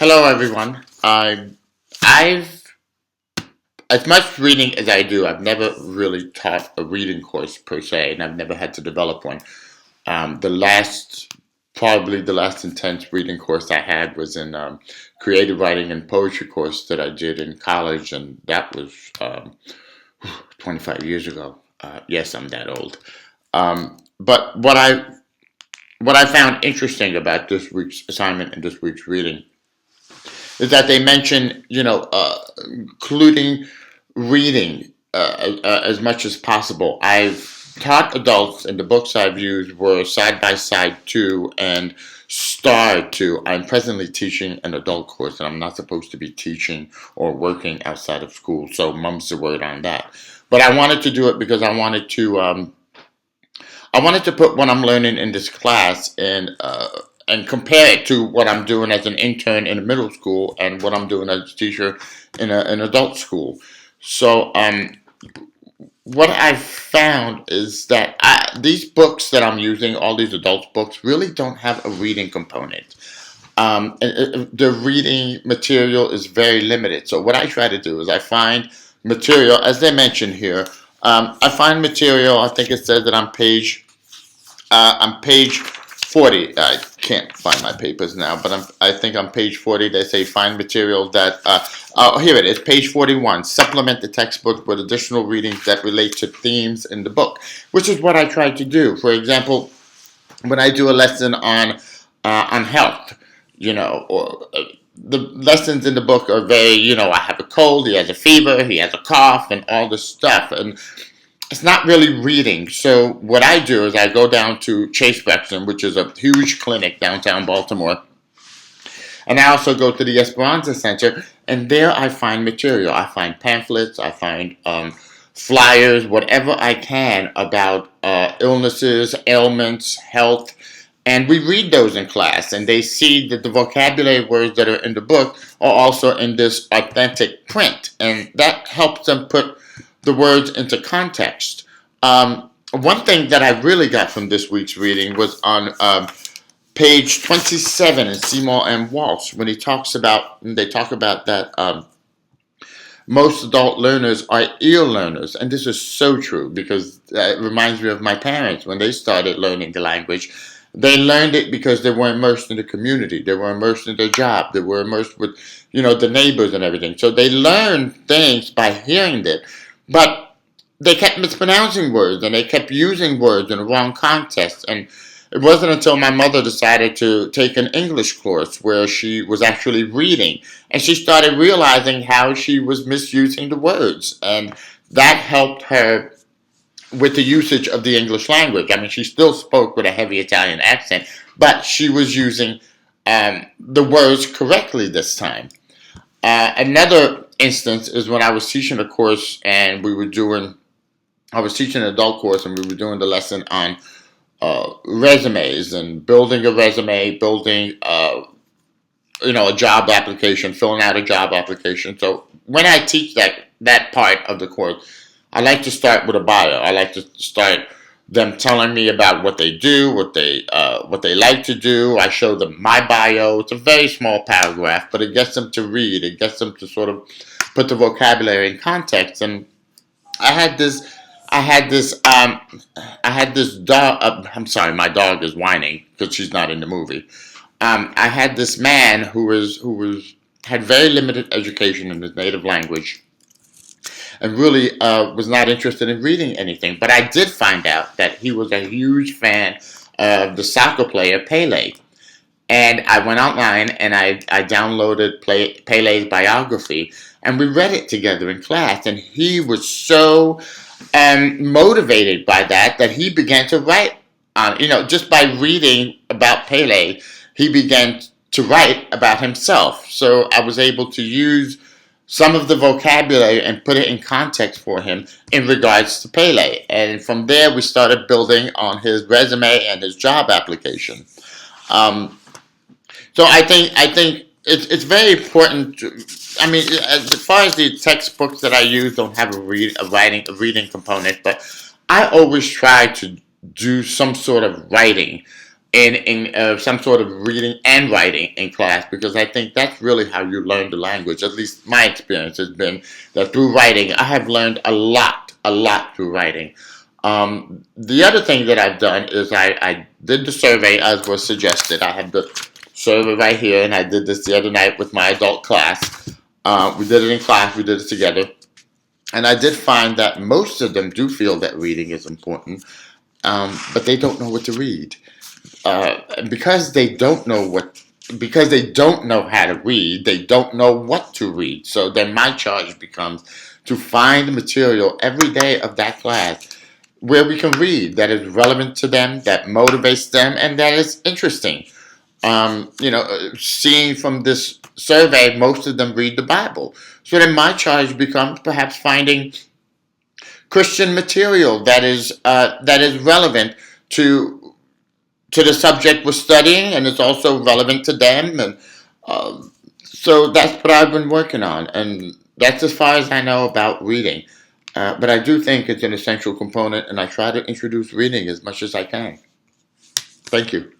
Hello, everyone. I've as much reading as I do. I've never really taught a reading course per se, and I've never had to develop one. The last, probably the last intense reading course I had was in creative writing and poetry course that I did in college, and that was 25 years ago. Yes, I'm that old. But what I found interesting about this week's assignment and this week's reading is that they mention, including reading as much as possible. I've taught adults, and the books I've used were Side by Side 2 and Star 2. I'm presently teaching an adult course, and I'm not supposed to be teaching or working outside of school, so mum's the word on that. But I wanted to do it because I wanted to put what I'm learning in this class and compare it to what I'm doing as an intern in a middle school and what I'm doing as a teacher in an adult school. So what I've found is that these books that I'm using, all these adult books, really don't have a reading component. The reading material is very limited. So what I try to do is I find material, as they mention here. I find material. I think it says that on page 40. I can't find my papers now, but I think on page 40 they say find material that. Here it is, page 41. Supplement the textbook with additional readings that relate to themes in the book, which is what I try to do. For example, when I do a lesson on health, or the lessons in the book are very, I have a cold, he has a fever, he has a cough, and all this stuff, and it's not really reading. So what I do is I go down to Chase Spectrum, which is a huge clinic downtown Baltimore, and I also go to the Esperanza Center, and there I find material. I find pamphlets, I find flyers, whatever I can about illnesses, ailments, health, and we read those in class, and they see that the vocabulary words that are in the book are also in this authentic print, and that helps them put the words into context. One thing that I really got from this week's reading was on page 27 in Seymour M. Walsh, when they talk about that most adult learners are ear learners, and this is so true because it reminds me of my parents when they started learning the language. They learned it because they were immersed in the community. They were immersed in their job. They were immersed with, the neighbors and everything. So they learned things by hearing it. But they kept mispronouncing words, and they kept using words in the wrong context. And it wasn't until my mother decided to take an English course where she was actually reading, and she started realizing how she was misusing the words. And that helped her with the usage of the English language. I mean, she still spoke with a heavy Italian accent, but she was using the words correctly this time. Another instance is when I was teaching a course, and I was teaching an adult course, and we were doing the lesson on resumes and building a resume, building a job application, filling out a job application. So when I teach that part of the course, I like to start with a bio. I like to start them telling me about what they do, what they like to do. I show them my bio. It's a very small paragraph, but it gets them to read. It gets them to sort of put the vocabulary in context. And I had this dog. I'm sorry, my dog is whining because she's not in the movie. I had this man who had very limited education in his native language, and really was not interested in reading anything. But I did find out that he was a huge fan of the soccer player Pele. And I went online and I downloaded Pele's biography, and we read it together in class. And he was so motivated by that he began to write on, just by reading about Pele, he began to write about himself. So I was able to use some of the vocabulary and put it in context for him in regards to Pele. And from there, we started building on his resume and his job application. So I think it's very important. I mean, as far as the textbooks that I use don't have a reading component, but I always try to do some sort of writing in some sort of reading and writing in class, because I think that's really how you learn the language. At least my experience has been that through writing, I have learned a lot through writing. The other thing that I've done is I did the survey as was suggested. I have the survey right here, and I did this the other night with my adult class. We did it in class, we did it together. And I did find that most of them do feel that reading is important, but they don't know what to read. Because they don't know because they don't know how to read, they don't know what to read. So then my charge becomes to find material every day of that class where we can read that is relevant to them, that motivates them, and that is interesting. Seeing from this survey, most of them read the Bible. So then my charge becomes perhaps finding Christian material that is relevant to the subject we're studying, and it's also relevant to them. And so that's what I've been working on, and that's as far as I know about reading. But I do think it's an essential component, and I try to introduce reading as much as I can. Thank you.